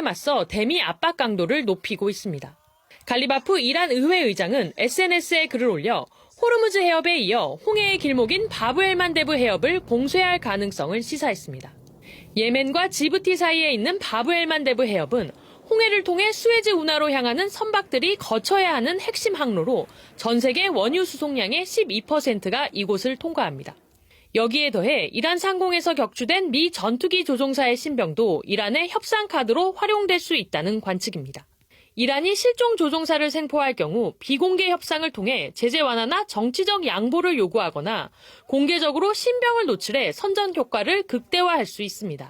맞서 대미 압박 강도를 높이고 있습니다. 갈리바프 이란 의회 의장은 SNS에 글을 올려 호르무즈 해협에 이어 홍해의 길목인 바브엘만데브 해협을 봉쇄할 가능성을 시사했습니다. 예멘과 지부티 사이에 있는 바브엘만데브 해협은 홍해를 통해 수에즈 운하로 향하는 선박들이 거쳐야 하는 핵심 항로로 전 세계 원유 수송량의 12%가 이곳을 통과합니다. 여기에 더해 이란 상공에서 격추된 미 전투기 조종사의 신병도 이란의 협상 카드로 활용될 수 있다는 관측입니다. 이란이 실종 조종사를 생포할 경우 비공개 협상을 통해 제재 완화나 정치적 양보를 요구하거나 공개적으로 신병을 노출해 선전 효과를 극대화할 수 있습니다.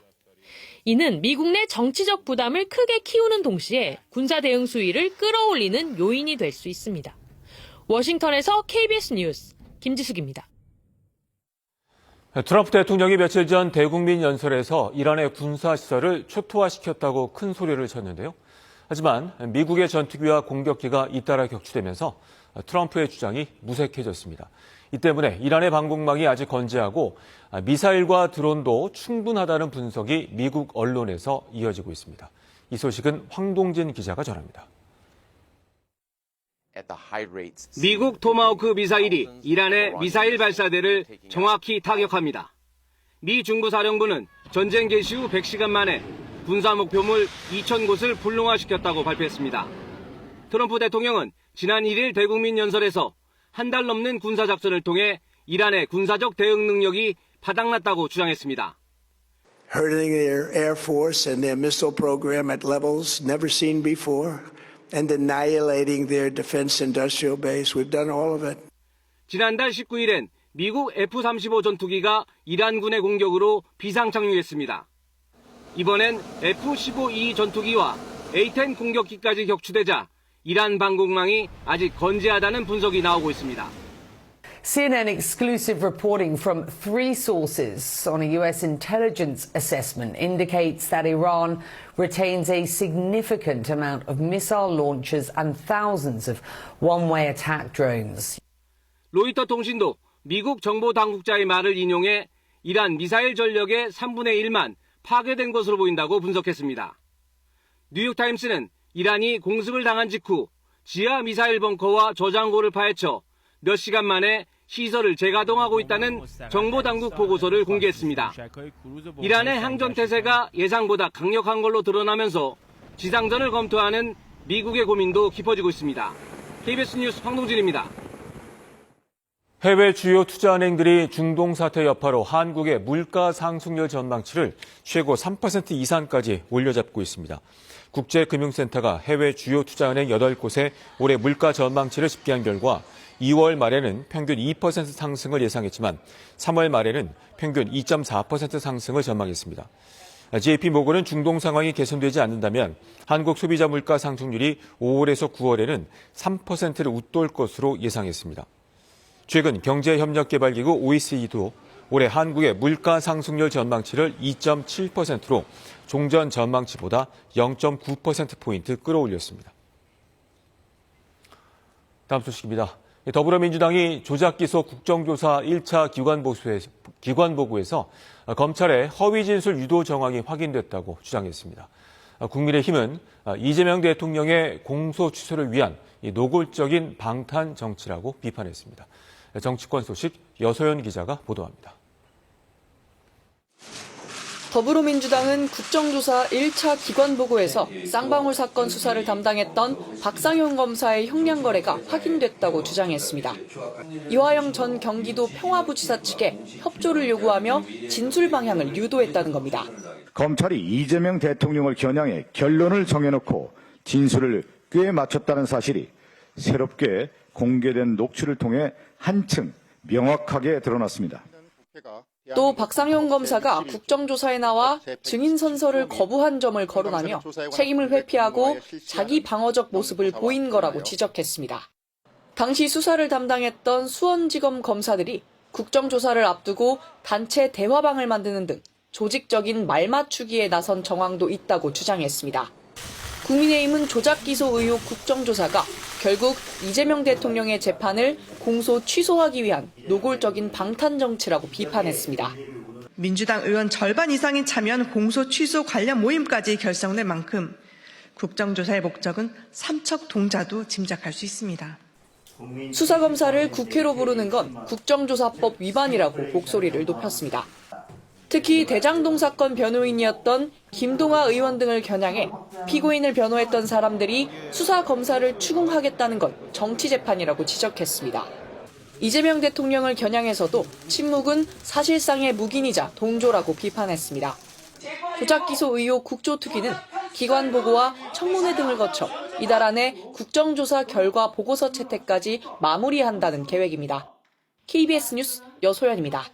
이는 미국 내 정치적 부담을 크게 키우는 동시에 군사 대응 수위를 끌어올리는 요인이 될 수 있습니다. 워싱턴에서 KBS 뉴스 김지숙입니다. 트럼프 대통령이 며칠 전 대국민 연설에서 이란의 군사시설을 초토화시켰다고 큰 소리를 쳤는데요. 하지만 미국의 전투기와 공격기가 잇따라 격추되면서 트럼프의 주장이 무색해졌습니다. 이 때문에 이란의 방공망이 아직 건재하고 미사일과 드론도 충분하다는 분석이 미국 언론에서 이어지고 있습니다. 이 소식은 황동진 기자가 전합니다. 미국 토마호크 미사일이 이란의 미사일 발사대를 정확히 타격합니다. 미 중부사령부는 전쟁 개시 후 100시간 만에 군사 목표물 2,000곳을 불능화시켰다고 발표했습니다. 트럼프 대통령은 지난 1일 대국민 연설에서 한 달 넘는 군사작전을 통해 이란의 군사적 대응 능력이 바닥났다고 주장했습니다. Hurting their air force and their missile program at levels never seen before and annihilating their defense industrial base. We've done all of it. 지난달 19일엔 미국 F-35 전투기가 이란군의 공격으로 비상 착륙했습니다. 이번엔 F-15E 전투기와 A-10 공격기까지 격추되자 이란 방공망이 아직 건재하다는 분석이 나오고 있습니다. CNN exclusive reporting from 3 sources on a U.S. intelligence assessment indicates that Iran retains a significant amount of missile launchers and thousands of one-way attack drones. 로이터 통신도 미국 정보 당국자의 말을 인용해 이란 미사일 전력의 3분의 1만 파괴된 것으로 보인다고 분석했습니다. 뉴욕타임스는 이란이 공습을 당한 직후 지하 미사일 벙커와 저장고를 파헤쳐 몇 시간 만에 시설을 재가동하고 있다는 정보당국 보고서를 공개했습니다. 이란의 항전태세가 예상보다 강력한 걸로 드러나면서 지상전을 검토하는 미국의 고민도 깊어지고 있습니다. KBS 뉴스 황동진입니다. 해외 주요 투자은행들이 중동 사태 여파로 한국의 물가 상승률 전망치를 최고 3% 이상까지 올려잡고 있습니다. 국제금융센터가 해외 주요 투자은행 8곳의 올해 물가 전망치를 집계한 결과 2월 말에는 평균 2% 상승을 예상했지만 3월 말에는 평균 2.4% 상승을 전망했습니다. JP모건은 중동 상황이 개선되지 않는다면 한국 소비자 물가 상승률이 5월에서 9월에는 3%를 웃돌 것으로 예상했습니다. 최근 경제협력개발기구 OECD도 올해 한국의 물가 상승률 전망치를 2.7%로 종전 전망치보다 0.9%포인트 끌어올렸습니다. 다음 소식입니다. 더불어민주당이 조작기소 국정조사 1차 기관보고에서 검찰의 허위진술 유도 정황이 확인됐다고 주장했습니다. 국민의힘은 이재명 대통령의 공소 취소를 위한 노골적인 방탄 정치라고 비판했습니다. 정치권 소식 여소연 기자가 보도합니다. 더불어민주당은 국정조사 1차 기관보고에서 쌍방울 사건 수사를 담당했던 박상현 검사의 형량 거래가 확인됐다고 주장했습니다. 이화영 전 경기도 평화부지사 측에 협조를 요구하며 진술 방향을 유도했다는 겁니다. 검찰이 이재명 대통령을 겨냥해 결론을 정해놓고 진술을 꽤 맞췄다는 사실이 새롭게 공개된 녹취를 통해 한층 명확하게 드러났습니다. 또 박상현 검사가 국정조사에 나와 증인 선서를 거부한 점을 거론하며 책임을 회피하고 자기 방어적 모습을 보인 거라고 지적했습니다. 당시 수사를 담당했던 수원지검 검사들이 국정조사를 앞두고 단체 대화방을 만드는 등 조직적인 말맞추기에 나선 정황도 있다고 주장했습니다. 국민의힘은 조작기소 의혹 국정조사가 결국 이재명 대통령의 재판을 공소 취소하기 위한 노골적인 방탄 정치라고 비판했습니다. 민주당 의원 절반 이상이 참여한 공소 취소 관련 모임까지 결성된 만큼 국정조사의 목적은 삼척 동자도 짐작할 수 있습니다. 수사검사를 국회로 부르는 건 국정조사법 위반이라고 목소리를 높였습니다. 특히 대장동 사건 변호인이었던 김동아 의원 등을 겨냥해 피고인을 변호했던 사람들이 수사검사를 추궁하겠다는 건 정치재판이라고 지적했습니다. 이재명 대통령을 겨냥해서도 침묵은 사실상의 묵인이자 동조라고 비판했습니다. 조작기소 의혹 국조특위는 기관 보고와 청문회 등을 거쳐 이달 안에 국정조사 결과 보고서 채택까지 마무리한다는 계획입니다. KBS 뉴스 여소연입니다.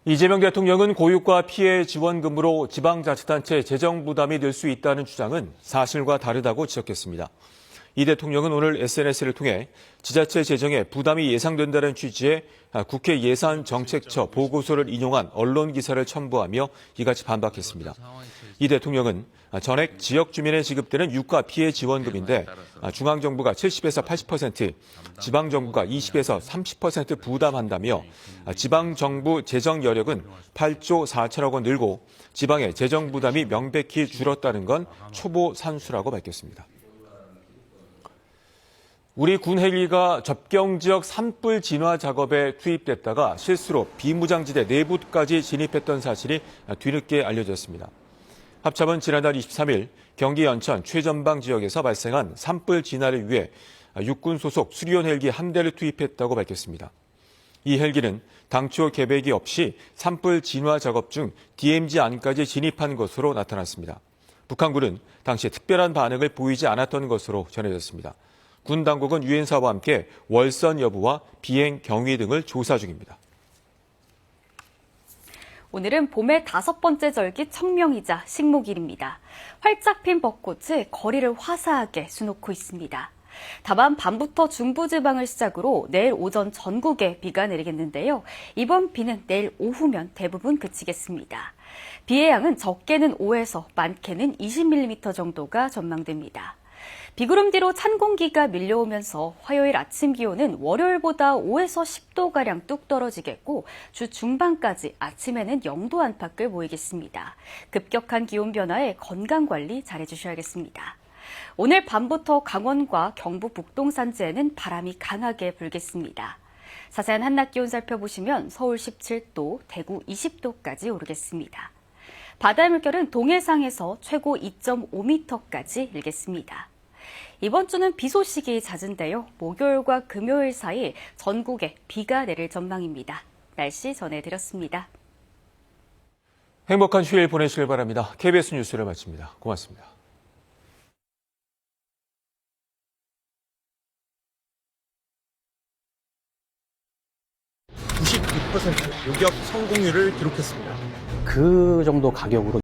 이재명 대통령은 고유가 피해 지원금으로 지방자치단체 재정 부담이 늘 수 있다는 주장은 사실과 다르다고 지적했습니다. 이 대통령은 오늘 SNS를 통해 지자체 재정에 부담이 예상된다는 취지의 국회 예산정책처 보고서를 인용한 언론 기사를 첨부하며 이같이 반박했습니다. 이 대통령은 전액 지역 주민에 지급되는 유가 피해 지원금인데 중앙정부가 70에서 80%, 지방정부가 20에서 30% 부담한다며 지방정부 재정 여력은 8조 4천억 원 늘고 지방의 재정 부담이 명백히 줄었다는 건 초보 산수라고 밝혔습니다. 우리 군 헬기가 접경지역 산불 진화 작업에 투입됐다가 실수로 비무장지대 내부까지 진입했던 사실이 뒤늦게 알려졌습니다. 합참은 지난달 23일 경기 연천 최전방 지역에서 발생한 산불 진화를 위해 육군 소속 수리온 헬기 한 대를 투입했다고 밝혔습니다. 이 헬기는 당초 계획이 없이 산불 진화 작업 중 DMZ 안까지 진입한 것으로 나타났습니다. 북한군은 당시 특별한 반응을 보이지 않았던 것으로 전해졌습니다. 군 당국은 유엔사와 함께 월선 여부와 비행 경위 등을 조사 중입니다. 오늘은 봄의 5번째 절기 청명이자 식목일입니다. 활짝 핀 벚꽃이 거리를 화사하게 수놓고 있습니다. 다만 밤부터 중부지방을 시작으로 내일 오전 전국에 비가 내리겠는데요. 이번 비는 내일 오후면 대부분 그치겠습니다. 비의 양은 적게는 5에서 많게는 20mm 정도가 전망됩니다. 비구름 뒤로 찬 공기가 밀려오면서 화요일 아침 기온은 월요일보다 5에서 10도가량 뚝 떨어지겠고 주 중반까지 아침에는 0도 안팎을 보이겠습니다. 급격한 기온 변화에 건강관리 잘해주셔야겠습니다. 오늘 밤부터 강원과 경부 북동 산지에는 바람이 강하게 불겠습니다. 자세한 한낮 기온 살펴보시면 서울 17도, 대구 20도까지 오르겠습니다. 바다의 물결은 동해상에서 최고 2.5m까지 일겠습니다. 이번 주는 비 소식이 잦은데요. 목요일과 금요일 사이 전국에 비가 내릴 전망입니다. 날씨 전해드렸습니다. 행복한 휴일 보내시길 바랍니다. KBS 뉴스를 마칩니다. 고맙습니다. (96% 요격 성공률을 기록했습니다. 그 정도 가격으로